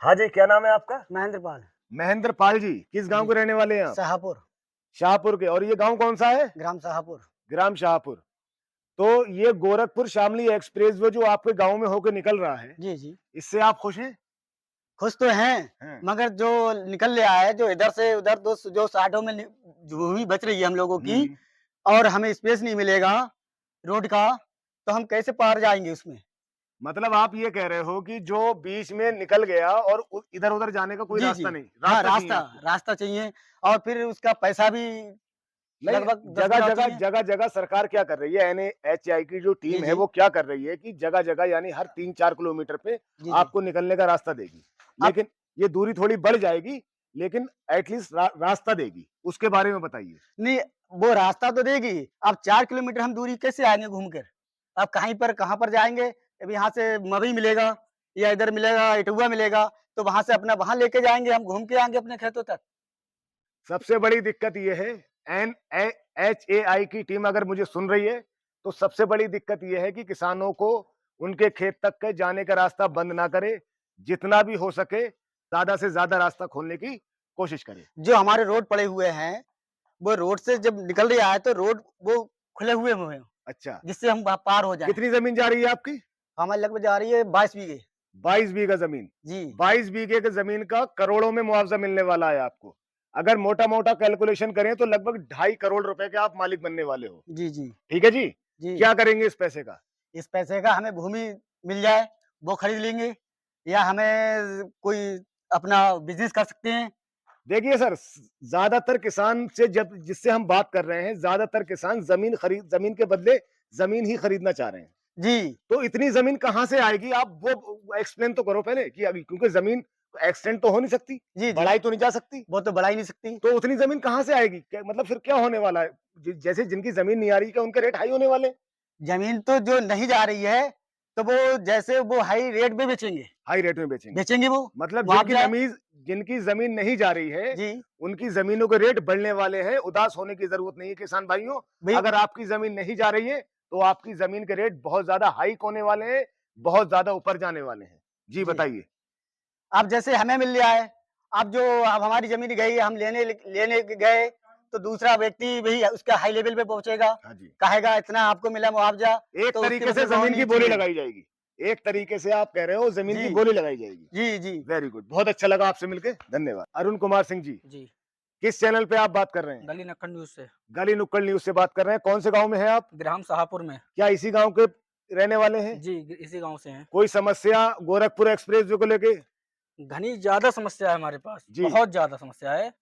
हाँ जी, क्या नाम है आपका? महेंद्र पाल। महेंद्र पाल जी, किस गांव जी। के रहने वाले हैं आप? शाहपुर। शाहपुर के। और ये गांव कौन सा है? ग्राम शाहपुर। ग्राम शाहपुर। तो ये गोरखपुर शामली एक्सप्रेस वे जो आपके गांव में होकर निकल रहा है, जी, जी। इससे आप खुश हैं? खुश तो हैं, हैं। मगर जो निकल रहा है, जो इधर से उधर जो साइडों में भूमि बच रही है हम लोगों की, हम्म। और हमें स्पेस नहीं मिलेगा रोड का, तो हम कैसे पार जाएंगे उसमें? मतलब आप ये कह रहे हो कि जो बीच में निकल गया और इधर उधर जाने का कोई जी, रास्ता जी। नहीं, हाँ, रास्ता चाहिए आपको। रास्ता चाहिए, और फिर उसका पैसा भी नहीं, लगभग 10 जगह गुना जगह चाहिए। जगह जगह सरकार क्या कर रही है, NHAI की जो जी, टीम है जी। वो क्या कर रही है कि जगह जगह यानी हर 3-4 किलोमीटर पे जी, जी। आपको निकलने का रास्ता देगी। अब लेकिन ये दूरी थोड़ी बढ़ जाएगी, लेकिन एटलीस्ट रास्ता देगी। उसके बारे में बताइए। नहीं, वो रास्ता तो देगी, अब 4 किलोमीटर हम दूरी कैसे आएँगे घूम कर? अब कहीं पर कहाँ पर जाएँगे? अब यहाँ से मवई मिलेगा या इधर मिलेगा, इटौवा मिलेगा, तो वहाँ से अपना वहाँ लेके जाएँगे, हम घूम के आएँगे अपने खेतों तक। सबसे बड़ी दिक्कत ये है, NHAI की टीम अगर मुझे सुन रही है, तो सबसे बड़ी दिक्कत ये है कि किसानों को उनके खेत तक के जाने का रास्ता बंद ना करे। जितना भी हो सके ज्यादा से ज्यादा रास्ता खोलने की कोशिश करे। जो हमारे रोड पड़े हुए हैं, वो रोड से जब निकल रहा है तो रोड वो खुले हुए हैं, अच्छा, जिससे हम पार हो जाएँ। कितनी जमीन जा रही है आपकी? हमारे लगभग जा रही है 22 बीघे। 22 बीघा जमीन। जी। 22 बीघे की जमीन का करोड़ों में मुआवजा मिलने वाला है आपको। अगर मोटा मोटा कैलकुलेशन करें तो लगभग 2.5 करोड़ रुपए के आप मालिक बनने वाले हो। जी, जी। ठीक है जी। जी। क्या करेंगे इस पैसे का? इस पैसे का हमें भूमि मिल जाए, वो खरीद लेंगे, या हमें कोई अपना बिज़नेस कर सकते हैं। देखिए सर, ज्यादातर किसान से जब जिससे हम बात कर रहे हैं, ज्यादातर किसान जमीन के बदले जमीन ही खरीदना चाह रहे हैं। जी। तो इतनी जमीन कहाँ से आएगी, आप वो एक्सप्लेन तो करो पहले कि अभी, क्योंकि जमीन एक्सटेंड तो हो नहीं सकती, जी, जी। बढ़ाई तो नहीं जा सकती। वो तो बढ़ा ही नहीं सकती। तो उतनी जमीन कहाँ से आएगी? क्या मतलब फिर क्या होने वाला है? जैसे जिनकी जमीन नहीं आ रही, क्या उनके रेट हाई होने वाले? ज़मीन तो जो नहीं जा रही है, तो वो जैसे वो हाई रेट में बेचेंगे, हाई रेट में बेचेंगे। बेचेंगे वो, मतलब मुआवज़ा। जिनकी जमीन नहीं जा रही है, जी। उनकी जमीनों के रेट बढ़ने वाले हैं। उदास होने की जरूरत नहीं है किसान भाइयों। भई अगर आपकी जमीन नहीं जा रही है, तो आपकी जमीन के रेट बहुत ज्यादा हाइक होने वाले हैं, बहुत ज्यादा ऊपर जाने वाले हैं। जी जी। बताइए। अब जैसे हमें मिल रहा है, अब हमारी ज़मीन गई, हम लेने गए, तो दूसरा व्यक्ति भी उसका हाई लेवल पे पहुँचेगा, हाँ जी। कहेगा इतना आपको मिला मुआवज़ा, एक तो उसके तरीके से बदले में और जमीन की नहीं बोली चाहिए। लगाई जाएगी। एक तरीके से आप कह रहे हो जमीन की जी। बोली लगाई जाएगी। जी, जी। वेरी गुड, बहुत अच्छा लगा आपसे मिलके, धन्यवाद। अरुण कुमार सिंह जी, जी। किस चैनल पे आप बात कर रहे हैं? गली नक्कड़ न्यूज़ से। गली नुक्कड़ न्यूज से बात कर रहे हैं। कौन से गांव में हैं आप? ग्राम शाहपुर में। क्या इसी गांव के रहने वाले हैं? जी, इसी गाँव से हैं। कोई समस्या गोरखपुर एक्सप्रेस वे को लेके? घनी ज़्यादा समस्या है हमारे पास, जी। बहुत ज़्यादा समस्या है।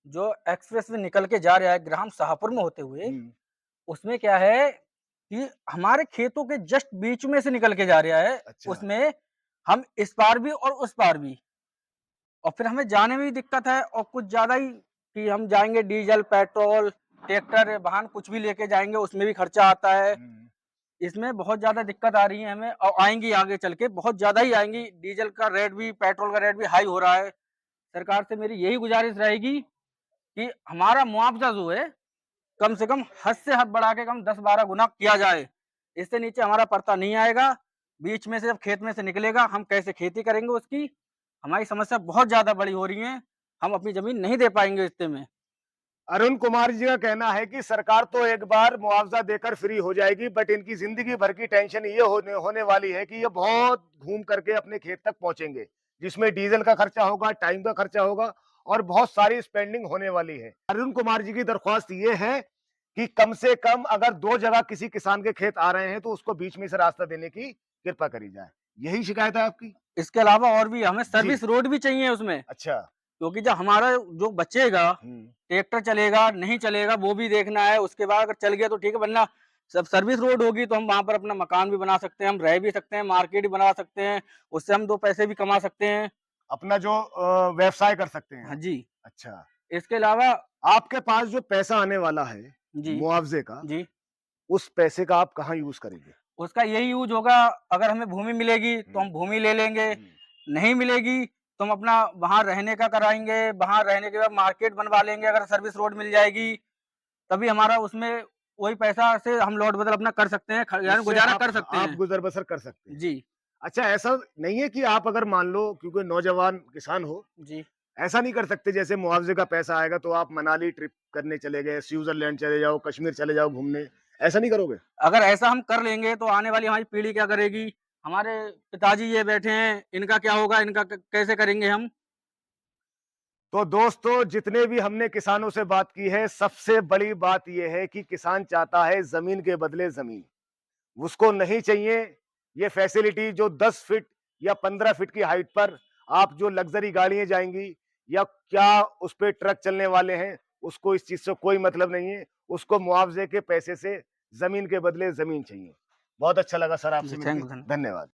जो एक्सप्रेस वे निकल के जा रहा है ग्राम शाहपुर में होते हुए, हम्म। उसमें क्या है कि हमारे खेतों के जस्ट बीच में से निकल के जा रहा है। अच्छा। उसमें हम इस पार भी और उस पार भी, और फिर हमें जाने में भी दिक्कत है, और कुछ ज़्यादा ही कि हम जाएँगे डीज़ल, पेट्रोल, ट्रैक्टर, वाहन कुछ भी लेके जाएँगे, उसमें भी खर्चा आता है। हम्म। इसमें बहुत ज़्यादा दिक्कत आ रही है हमें, और आएँगी आगे चल के बहुत ज़्यादा ही आएँगी। डीज़ल का रेट भी, पेट्रोल का रेट भी हाई हो रहा है। सरकार से मेरी यही गुज़ारिश रहेगी कि हमारा मुआवज़ा जो है, कम से कम हद से हद बढ़ा के कम 10-12 गुना किया जाए। इससे नीचे हमारा पड़ता नहीं आएगा। बीच में से जब खेत में से निकलेगा, हम कैसे खेती करेंगे उसकी? हमारी समस्या बहुत ज़्यादा बड़ी हो रही है। हम अपनी ज़मीन नहीं दे पाएँगे इतने में। अरुण कुमार जी का कहना है कि सरकार तो एक बार मुआवजा देकर फ्री हो जाएगी, बट इनकी जिंदगी भर की टेंशन ये होने वाली है कि ये बहुत घूम करके अपने खेत तक पहुंचेंगे, जिसमें डीजल का खर्चा होगा, टाइम का खर्चा होगा, और बहुत सारी स्पेंडिंग होने वाली है। अरुण कुमार जी की दरख्वास्त ये है कि कम से कम अगर 2 जगह किसी किसान के खेत आ रहे हैं, तो उसको बीच में से रास्ता देने की कृपा करी जाए। यही शिकायत है आपकी? इसके अलावा और भी हमें जी। सर्विस रोड भी चाहिए उसमें, अच्छा। क्योंकि जब हमारा जो बचेगा, हम्म। ट्रैक्टर चलेगा, नहीं चलेगा वो भी देखना है। उसके बाद अगर चल गया तो ठीक है, वरना सब सर्विस रोड होगी तो हम वहाँ पर अपना मकान भी बना सकते हैं, हम रह भी सकते हैं, मार्केट भी बना सकते हैं, उससे हम 2 पैसे भी कमा सकते हैं। अपना जो व्यवसाय कर सकते हैं हाँ आप। जी। अच्छा। इसके अलावा आपके पास जो पैसा आने वाला है जी, मुआवजे का, जी। उस पैसे का आप कहाँ यूज करेंगे? उसका यही यूज़ होगा, अगर हमें भूमि मिलेगी तो हम्म। हम भूमि ले लेंगे, हम्म। नहीं मिलेगी तो हम अपना वहाँ रहने का कराएँगे, वहाँ रहने के बाद मार्केट बनवा लेंगे। अगर सर्विस रोड मिल जाएगी, तभी हमारा उसमें वही पैसा से हम लौट-बदल अपना कर सकते हैं, यानी उससे गुज़ारा कर सकते आप हैं। गुजर बसर कर सकते हैं। जी। अच्छा, ऐसा नहीं है कि आप अगर मान लो क्योंकि नौजवान किसान हो, जी। ऐसा नहीं कर सकते जैसे मुआवजे का पैसा आएगा तो आप मनाली ट्रिप करने चले गए, स्विट्जरलैंड चले जाओ, कश्मीर चले जाओ घूमने, ऐसा नहीं करोगे? अगर ऐसा हम कर लेंगे तो आने वाली हमारी पीढ़ी क्या करेगी? हमारे पिताजी ये बैठे हैं, इनका क्या होगा? इनका कैसे करेंगे हम? तो दोस्तों, जितने भी हमने किसानों से बात की है, सबसे बड़ी बात यह है कि किसान चाहता है ज़मीन के बदले ज़मीन। उसको नहीं चाहिए ये फैसिलिटी जो 10 फीट या 15 फीट की हाइट पर आप जो लग्ज़री गाड़ियाँ जाएँगी या क्या उस पे ट्रक चलने वाले हैं, उसको इस चीज़ से कोई मतलब नहीं है। उसको मुआवज़े के पैसे से ज़मीन के बदले ज़मीन चाहिए। बहुत अच्छा लगा सर जी, आपसे थैंक मिलके। यू, धन्यवाद। धन्यवाद।